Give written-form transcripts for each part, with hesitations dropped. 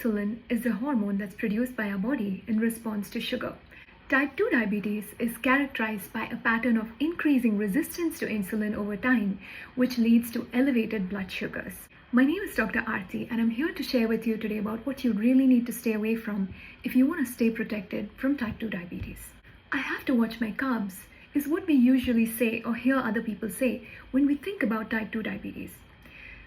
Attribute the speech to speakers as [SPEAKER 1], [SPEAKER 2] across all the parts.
[SPEAKER 1] Insulin is the hormone that's produced by our body in response to sugar. Type 2 diabetes is characterized by a pattern of increasing resistance to insulin over time, which leads to elevated blood sugars. My name is Dr. Aarti, and I'm here to share with you today about what you really need to stay away from if you want to stay protected from type 2 diabetes. I have to watch my carbs is what we usually say or hear other people say when we think about type 2 diabetes.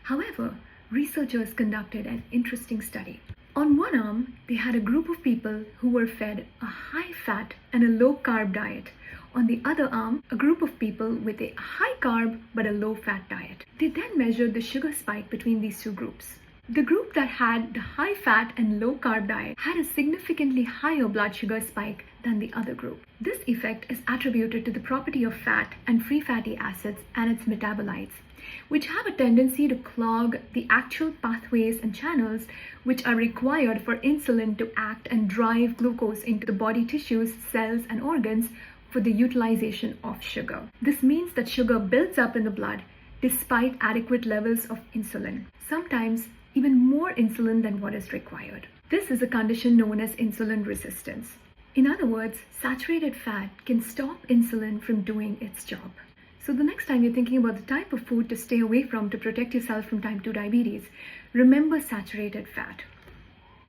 [SPEAKER 1] However, researchers conducted an interesting study. On one arm, they had a group of people who were fed a high-fat and a low-carb diet. On the other arm, a group of people with a high-carb but a low-fat diet. They then measured the sugar spike between these two groups. The group that had the high-fat and low-carb diet had a significantly higher blood sugar spike than the other group. This effect is attributed to the property of fat and free fatty acids and its metabolites, which have a tendency to clog the actual pathways and channels which are required for insulin to act and drive glucose into the body tissues, cells, and organs for the utilization of sugar. This means that sugar builds up in the blood despite adequate levels of insulin, sometimes even more insulin than what is required. This is a condition known as insulin resistance. In other words, saturated fat can stop insulin from doing its job. So the next time you're thinking about the type of food to stay away from to protect yourself from type 2 diabetes, remember saturated fat.